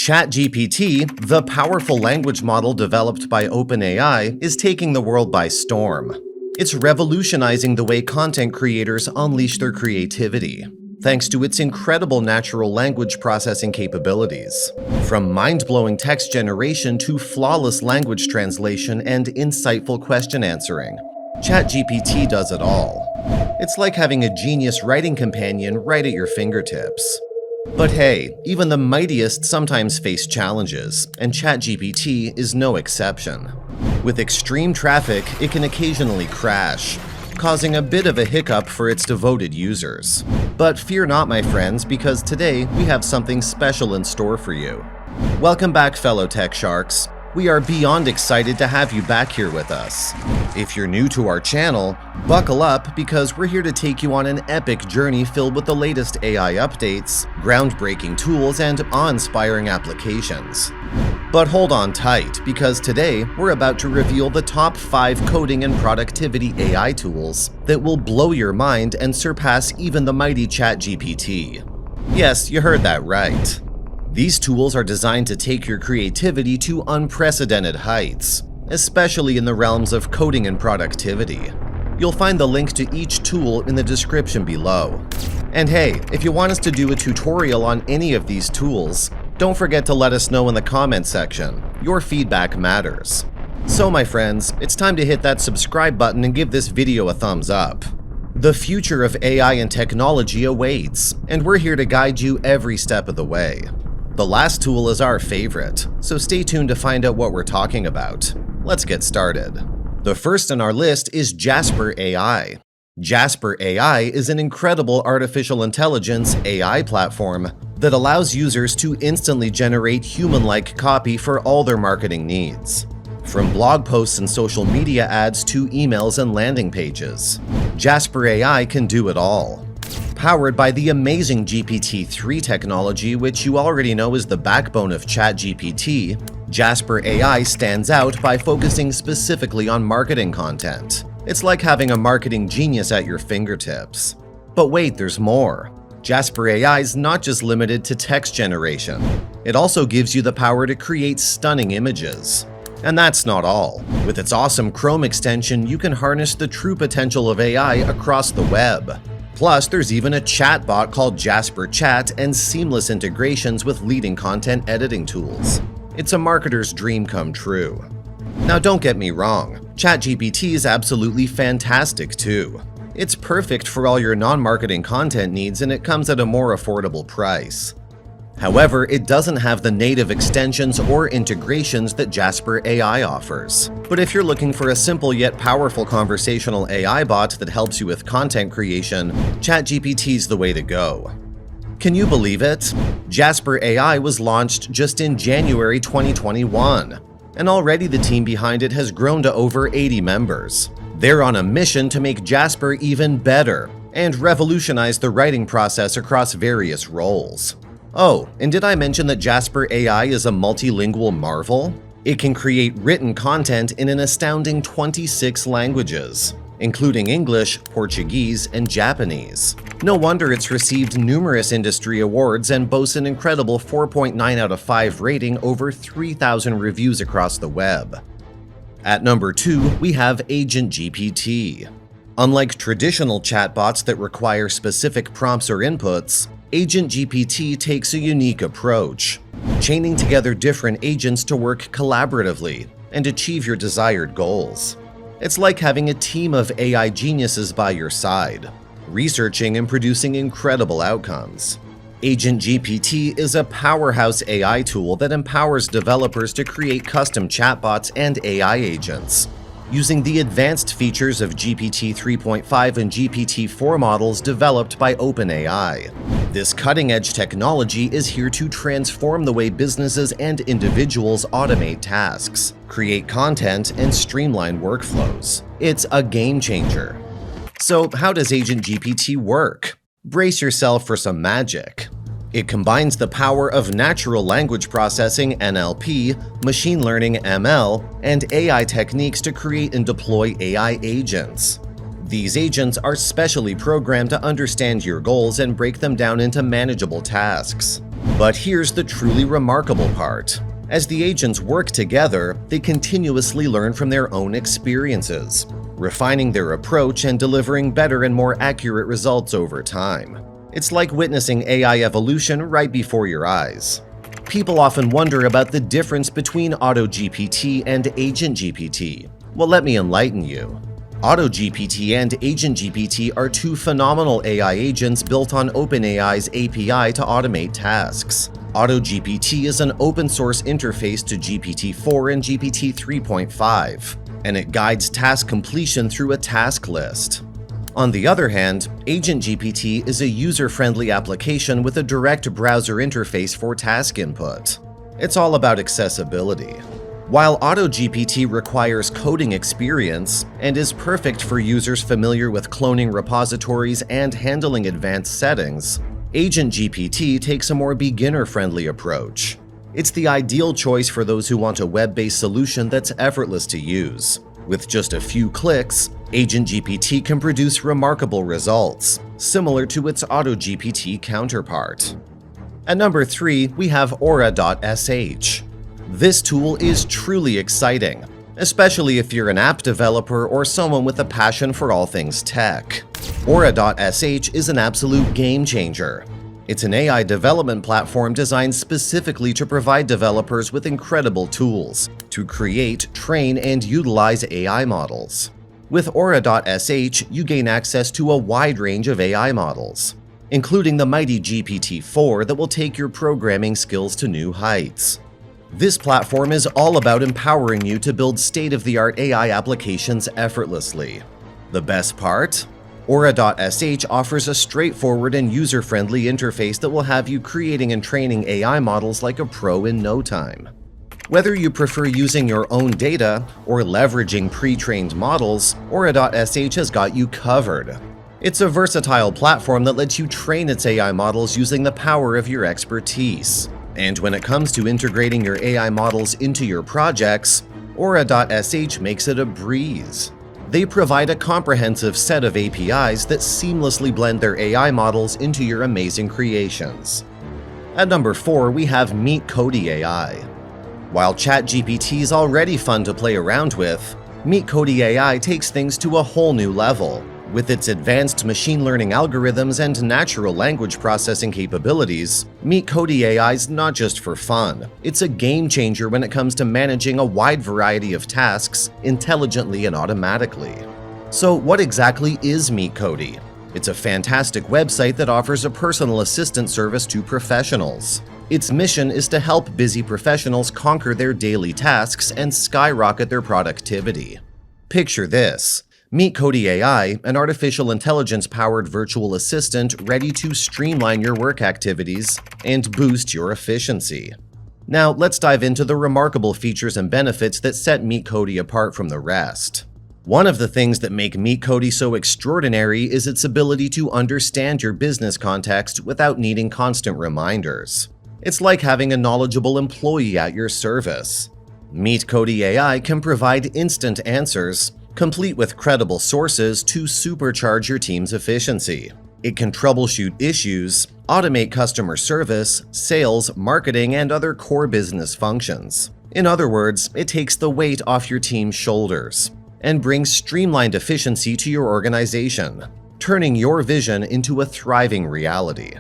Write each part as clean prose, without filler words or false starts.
ChatGPT, the powerful language model developed by OpenAI, is taking the world by storm. It's revolutionizing the way content creators unleash their creativity, thanks to its incredible natural language processing capabilities. From mind-blowing text generation to flawless language translation and insightful question answering, ChatGPT does it all. It's like having a genius writing companion right at your fingertips. But hey, even the mightiest sometimes face challenges, and ChatGPT is no exception. With extreme traffic, it can occasionally crash, causing a bit of a hiccup for its devoted users. But fear not, my friends, because today we have something special in store for you. Welcome back, fellow tech sharks. We are beyond excited to have you back here with us. If you're new to our channel, buckle up because we're here to take you on an epic journey filled with the latest AI updates, groundbreaking tools, and awe-inspiring applications. But hold on tight, because today we're about to reveal the top 5 coding and productivity AI tools that will blow your mind and surpass even the mighty ChatGPT. Yes, you heard that right. These tools are designed to take your creativity to unprecedented heights, especially in the realms of coding and productivity. You'll find the link to each tool in the description below. And hey, if you want us to do a tutorial on any of these tools, don't forget to let us know in the comment section. Your feedback matters. So my friends, it's time to hit that subscribe button and give this video a thumbs up. The future of AI and technology awaits, and we're here to guide you every step of the way. The last tool is our favorite, so stay tuned to find out what we're talking about. Let's get started. The first on our list is Jasper AI. Jasper AI is an incredible artificial intelligence AI platform that allows users to instantly generate human-like copy for all their marketing needs. From blog posts and social media ads to emails and landing pages, Jasper AI can do it all. Powered by the amazing GPT-3 technology, which you already know is the backbone of ChatGPT, Jasper AI stands out by focusing specifically on marketing content. It's like having a marketing genius at your fingertips. But wait, there's more. Jasper AI is not just limited to text generation. It also gives you the power to create stunning images. And that's not all. With its awesome Chrome extension, you can harness the true potential of AI across the web. Plus, there's even a chatbot called Jasper Chat and seamless integrations with leading content editing tools. It's a marketer's dream come true. Now don't get me wrong, ChatGPT is absolutely fantastic too. It's perfect for all your non-marketing content needs and it comes at a more affordable price. However, it doesn't have the native extensions or integrations that Jasper AI offers. But if you're looking for a simple yet powerful conversational AI bot that helps you with content creation, ChatGPT's the way to go. Can you believe it? Jasper AI was launched just in January 2021, and already the team behind it has grown to over 80 members. They're on a mission to make Jasper even better and revolutionize the writing process across various roles. Oh, and did I mention that Jasper AI is a multilingual marvel? It can create written content in an astounding 26 languages, including English, Portuguese, and Japanese. No wonder it's received numerous industry awards and boasts an incredible 4.9 out of 5 rating, over 3,000 reviews across the web. At number 2, we have AgentGPT. Unlike traditional chatbots that require specific prompts or inputs, AgentGPT takes a unique approach, chaining together different agents to work collaboratively and achieve your desired goals. It's like having a team of AI geniuses by your side, researching and producing incredible outcomes. AgentGPT is a powerhouse AI tool that empowers developers to create custom chatbots and AI agents, using the advanced features of GPT 3.5 and GPT-4 models developed by OpenAI. This cutting-edge technology is here to transform the way businesses and individuals automate tasks, create content, and streamline workflows. It's a game changer. So how does AgentGPT work? Brace yourself for some magic. It combines the power of natural language processing (NLP), machine learning (ML), and AI techniques to create and deploy AI agents. These agents are specially programmed to understand your goals and break them down into manageable tasks. But here's the truly remarkable part. As the agents work together, they continuously learn from their own experiences, refining their approach and delivering better and more accurate results over time. It's like witnessing AI evolution right before your eyes. People often wonder about the difference between AutoGPT and AgentGPT. Well, let me enlighten you. AutoGPT and AgentGPT are two phenomenal AI agents built on OpenAI's API to automate tasks. AutoGPT is an open-source interface to GPT-4 and GPT 3.5, and it guides task completion through a task list. On the other hand, AgentGPT is a user-friendly application with a direct browser interface for task input. It's all about accessibility. While AutoGPT requires coding experience and is perfect for users familiar with cloning repositories and handling advanced settings, AgentGPT takes a more beginner-friendly approach. It's the ideal choice for those who want a web-based solution that's effortless to use. With just a few clicks, AgentGPT can produce remarkable results, similar to its AutoGPT counterpart. At number 3, we have Ora Sh. This tool is truly exciting, especially if you're an app developer or someone with a passion for all things tech. Ora Sh is an absolute game changer. It's an AI development platform designed specifically to provide developers with incredible tools to create, train, and utilize AI models. With Ora Sh, you gain access to a wide range of AI models, including the mighty GPT-4 that will take your programming skills to new heights. This platform is all about empowering you to build state-of-the-art AI applications effortlessly. The best part? Ora Sh offers a straightforward and user-friendly interface that will have you creating and training AI models like a pro in no time. Whether you prefer using your own data or leveraging pre-trained models, Ora Sh has got you covered. It's a versatile platform that lets you train its AI models using the power of your expertise. And when it comes to integrating your AI models into your projects, Ora Sh makes it a breeze. They provide a comprehensive set of APIs that seamlessly blend their AI models into your amazing creations. At number 4, we have Meetcody AI. While ChatGPT is already fun to play around with, Meetcody AI takes things to a whole new level. With its advanced machine learning algorithms and natural language processing capabilities, Meetcody AI is not just for fun. It's a game changer when it comes to managing a wide variety of tasks intelligently and automatically. So what exactly is Meetcody? It's a fantastic website that offers a personal assistant service to professionals. Its mission is to help busy professionals conquer their daily tasks and skyrocket their productivity. Picture this. Meetcody AI, an artificial intelligence-powered virtual assistant ready to streamline your work activities and boost your efficiency. Now, let's dive into the remarkable features and benefits that set Meetcody apart from the rest. One of the things that make Meetcody so extraordinary is its ability to understand your business context without needing constant reminders. It's like having a knowledgeable employee at your service. Meetcody AI can provide instant answers, complete with credible sources to supercharge your team's efficiency. It can troubleshoot issues, automate customer service, sales, marketing, and other core business functions. In other words, it takes the weight off your team's shoulders and brings streamlined efficiency to your organization, turning your vision into a thriving reality.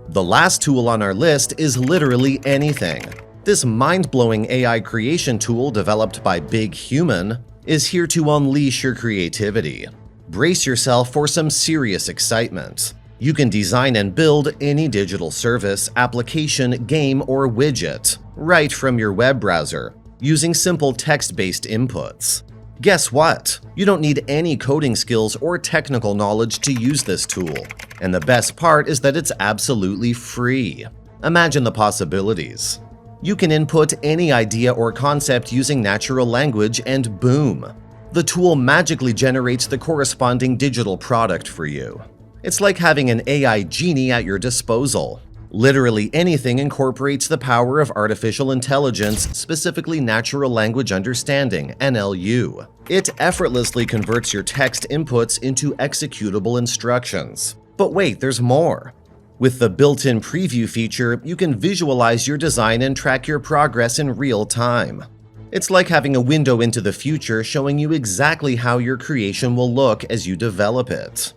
The last tool on our list is Literally Anything. This mind-blowing AI creation tool developed by Big Human is here to unleash your creativity. Brace yourself for some serious excitement. You can design and build any digital service, application, game, or widget right from your web browser using simple text-based inputs. Guess what? You don't need any coding skills or technical knowledge to use this tool. And the best part is that it's absolutely free. Imagine the possibilities. You can input any idea or concept using natural language and boom! The tool magically generates the corresponding digital product for you. It's like having an AI genie at your disposal. Literally Anything incorporates the power of artificial intelligence, specifically natural language understanding, NLU. It effortlessly converts your text inputs into executable instructions. But wait, there's more. With the built-in preview feature, you can visualize your design and track your progress in real time. It's like having a window into the future showing you exactly how your creation will look as you develop it.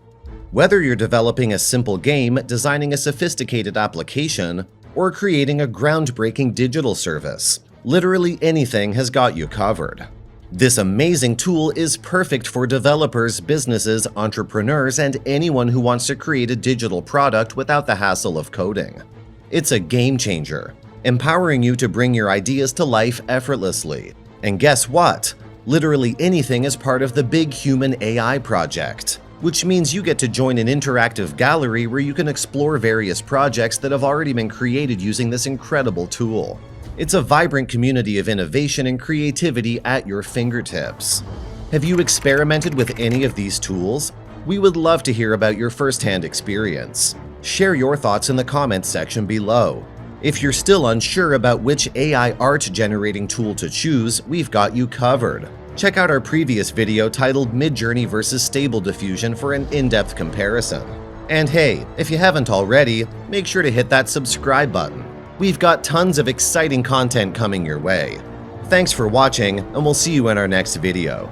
Whether you're developing a simple game, designing a sophisticated application, or creating a groundbreaking digital service, literally anything has got you covered. This amazing tool is perfect for developers, businesses, entrepreneurs, and anyone who wants to create a digital product without the hassle of coding. It's a game changer, empowering you to bring your ideas to life effortlessly. And guess what? Literally anything is part of the Big Human AI project, which means you get to join an interactive gallery where you can explore various projects that have already been created using this incredible tool. It's a vibrant community of innovation and creativity at your fingertips. Have you experimented with any of these tools? We would love to hear about your first-hand experience. Share your thoughts in the comments section below. If you're still unsure about which AI art generating tool to choose, we've got you covered. Check out our previous video titled Midjourney versus Stable Diffusion for an in-depth comparison. And hey, if you haven't already, make sure to hit that subscribe button. We've got tons of exciting content coming your way. Thanks for watching, and we'll see you in our next video.